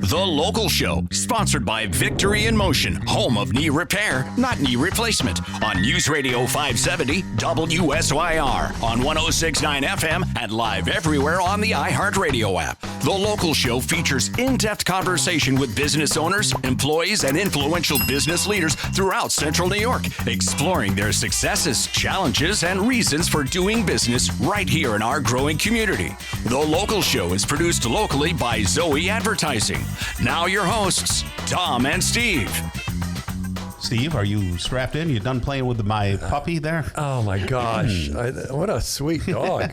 The Local Show, sponsored by Victory in Motion, home of knee repair, not knee replacement, on News Radio 570 WSYR, on 106.9 FM, and live everywhere on the iHeartRadio app. The Local Show features in-depth conversation with business owners, employees, and influential business leaders throughout Central New York, exploring their successes, challenges, and reasons for doing business right here in our growing community. The Local Show is produced locally by Zoe Advertising. Now your hosts, Tom and Steve. Steve, are you strapped in? You done playing with my puppy there? Oh my gosh! What a sweet dog!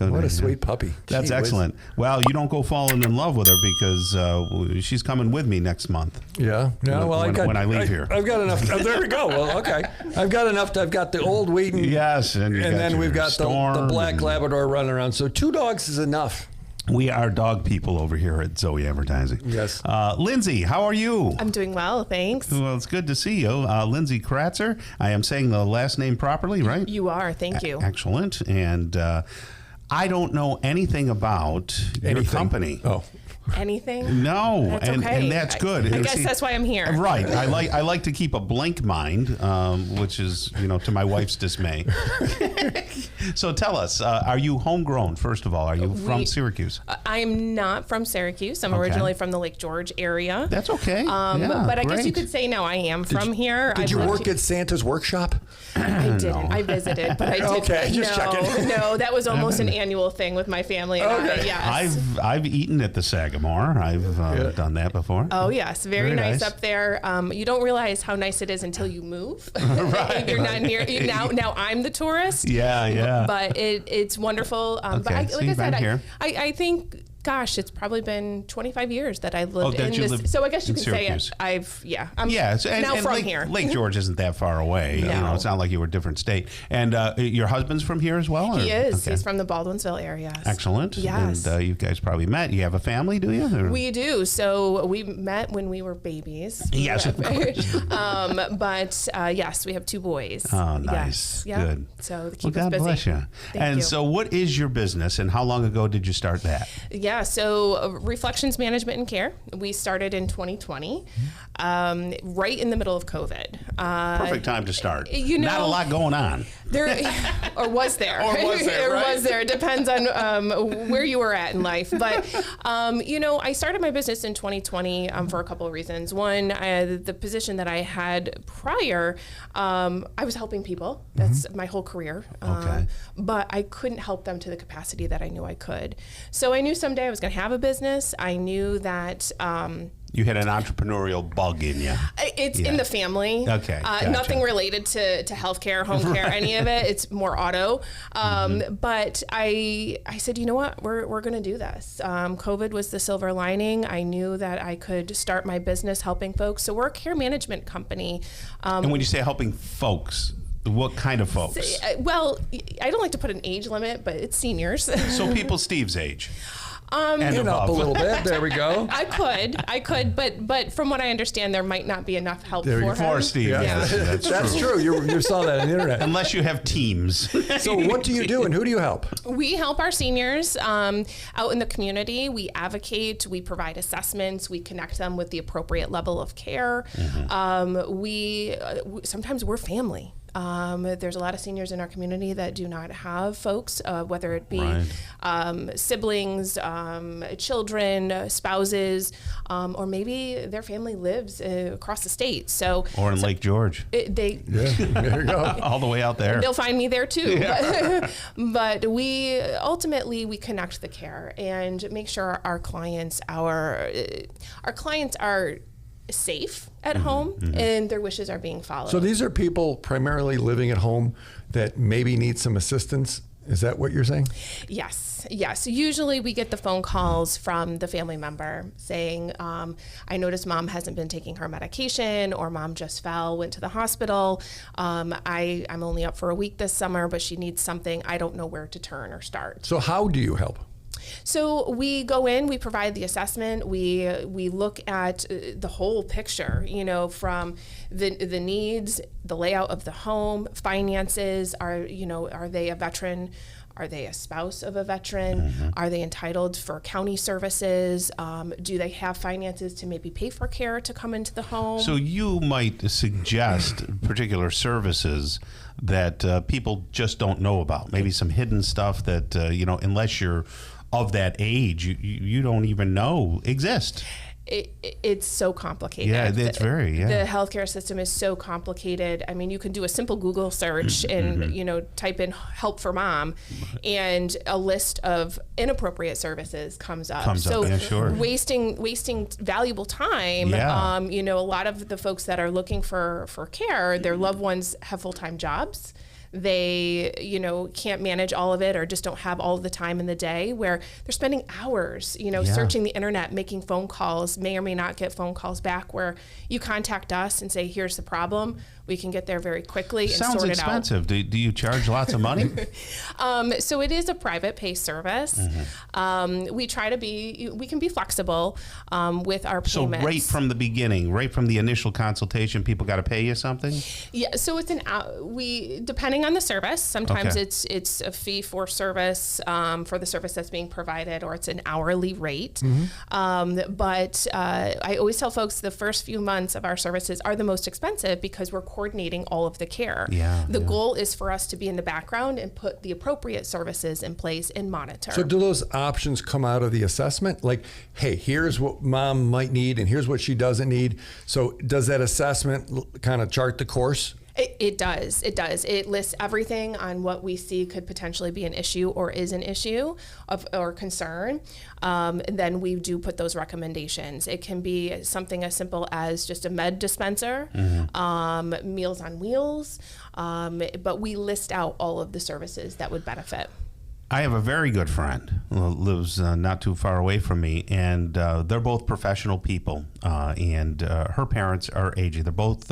What a sweet puppy. That's excellent. Well, you don't go falling in love with her because she's coming with me next month. Yeah. When I leave here, I've got enough. There we go. Well, okay. I've got enough. I've got the old Wheaton. Yes, and then we've got the black Labrador running around. So 2 dogs is enough. We are dog people over here at Zoe Advertising. Yes. Lindsay, how are you? I'm doing well, thanks. Well, it's good to see you. Lindsay Kratzer. I am saying the last name properly, right? You are, thank you. Excellent. And I don't know anything about your company. Oh. Anything? No, that's okay. And that's good. I guess that's why I'm here. Right. I like to keep a blank mind, which is, to my wife's dismay. So tell us, are you homegrown, first of all? Are you from Syracuse? I'm not from Syracuse. I'm originally from the Lake George area. That's okay. But I guess you could say now I am from here. Did you work at Santa's workshop? I didn't. I visited, but I didn't. Okay, just checking. No, that was almost an annual thing with my family. Okay. Yes. I've eaten at the Sagamore. I've done that before. Oh yes, very nice up there. You don't realize how nice it is until you move. Right. You're not near. Now I'm the tourist. Yeah. But it's wonderful. Okay. But like I said, I I think. Gosh, it's probably been 25 years that I've lived that in you this. lived So I guess you in can say Syracuse. I'm now from here. Lake George isn't that far away. No. It's not like you were a different state. And your husband's from here as well? He is. Okay. He's from the Baldwinsville area. Excellent. Yes. And you guys probably met. You have a family, do you? Or? We do. So we met when we were babies. Yes, of course. But yes, we have 2 boys. Oh, nice. Yes. Yeah. Good. So keep God us busy. bless you. Thank you. So what is your business and how long ago did you start that? Yeah, so Reflections Management and Care. We started in 2020, right in the middle of COVID. Perfect time to start. Not a lot going on. Or was there? Was there? It depends on where you were at in life. But, I started my business in 2020 for a couple of reasons. One, the position that I had prior, I was helping people. That's my whole career. Okay. But I couldn't help them to the capacity that I knew I could. So I knew someday I was going to have a business. I knew that... you had an entrepreneurial bug in you. It's in the family. Okay. Gotcha. Nothing related to healthcare, home care, any of it. It's more auto. But I said, you know what? We're going to do this. COVID was the silver lining. I knew that I could start my business helping folks. So we're a care management company. And when you say helping folks, what kind of folks? Well, I don't like to put an age limit, but it's seniors. So people Steve's age. And up a little bit. There we go. I could, but from what I understand, there might not be enough help for him. For Steve. Yeah. That's true. You saw that on the internet. Unless you have teams. So what do you do and who do you help? We help our seniors out in the community. We advocate. We provide assessments. We connect them with the appropriate level of care. Sometimes we're family. There's a lot of seniors in our community that do not have folks, whether it be siblings, children, spouses, or maybe their family lives across the state. Or in Lake George. There you go. All the way out there. They'll find me there too. Yeah. But we ultimately connect the care and make sure our clients are safe at home and their wishes are being followed. So these are people primarily living at home that maybe need some assistance. Is that what you're saying? Yes. Usually we get the phone calls from the family member saying, I noticed mom hasn't been taking her medication, or mom just went to the hospital. I'm only up for a week this summer, but she needs something. I don't know where to turn or start. So how do you help? So we go in, we provide the assessment, we look at the whole picture, from the needs, the layout of the home, finances, are they a veteran Are they a spouse of a veteran? Are they entitled for county services? Do they have finances to maybe pay for care to come into the home? So you might suggest particular services that people just don't know about. Maybe some hidden stuff that, unless you're of that age, you don't even know exist. It's so complicated. Yeah, it's very, The healthcare system is so complicated. I mean, you can do a simple Google search and, type in help for mom, and a list of inappropriate services comes up. Sure. Wasting valuable time. A lot of the folks that are looking for care, their loved ones have full-time jobs. They, can't manage all of it, or just don't have all of the time in the day, where they're spending hours, searching the internet, making phone calls, may or may not get phone calls back, where you contact us and say, here's the problem. We can get there very quickly and Sounds sort it expensive. Do you charge lots of money? So it is a private pay service. We try to we can be flexible with our payments. So right from the beginning, right from the initial consultation, people got to pay you something? Yeah, so it's depending on the service. Sometimes Okay. it's a fee for service for the service that's being provided, or it's an hourly rate. But I always tell folks the first few months of our services are the most expensive because we're coordinating all of the care. The goal is for us to be in the background and put the appropriate services in place and monitor. So do those options come out of the assessment? Like, hey, here's what mom might need and here's what she doesn't need. So does that assessment kind of chart the course? It does. It lists everything on what we see could potentially be an issue or is an issue or concern. And then we do put those recommendations. It can be something as simple as just a med dispenser, Meals on Wheels, but we list out all of the services that would benefit. I have a very good friend who lives not too far away from me, and they're both professional people, and her parents are aging. They're both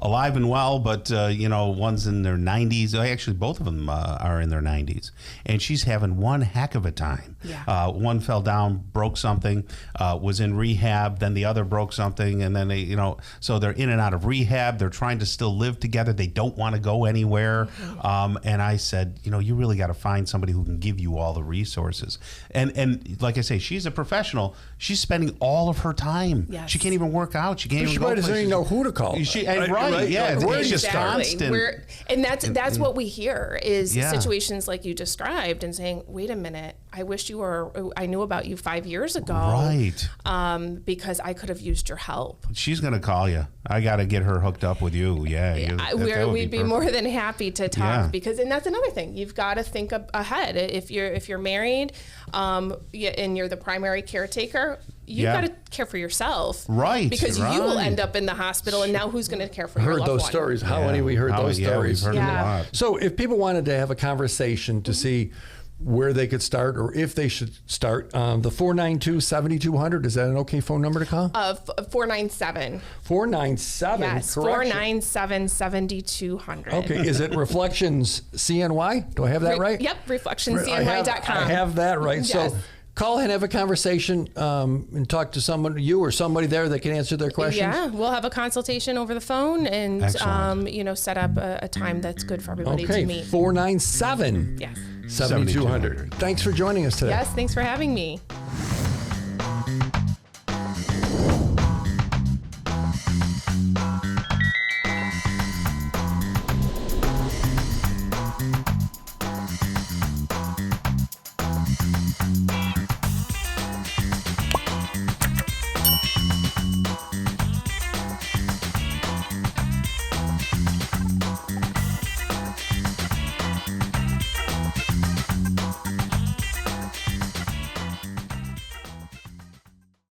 alive and well, but, one's in their 90s. Actually, both of them are in their 90s, and she's having one heck of a time. One fell down, broke something, was in rehab, then the other broke something, and then they, so they're in and out of rehab. They're trying to still live together. They don't want to go anywhere. And I said, you really got to find somebody who can give you all the resources. And like I say, she's a professional. She's spending all of her time. She can't even work out. She can't even go doesn't even know who to call. Right. Yeah. Where It's just constant. And that's what we hear is situations like you described, and saying, wait a minute, I knew about you 5 years ago. Right. Because I could have used your help. She's going to call you. I got to get her hooked up with you. We'd be more than happy to talk and that's another thing. You've got to think ahead. If you're married, and you're the primary caretaker, you've got to care for yourself. Right. Because you will end up in the hospital, and now who's going to care for your loved one? Heard those stories. How many we heard those stories? We've heard them a lot. So if people wanted to have a conversation to see where they could start, or if they should start, the 492-7200, is that an okay phone number to call? 497. 497? Yes, 497-7200. Okay, is it Reflections CNY? Do I have that right? Yep, reflectionscny.com. I have that right. Yes. So call and have a conversation and talk to you or somebody there that can answer their questions. Yeah, we'll have a consultation over the phone and set up a time that's good for everybody to meet. 497 Yes. 7200. Thanks for joining us today. Yes, thanks for having me.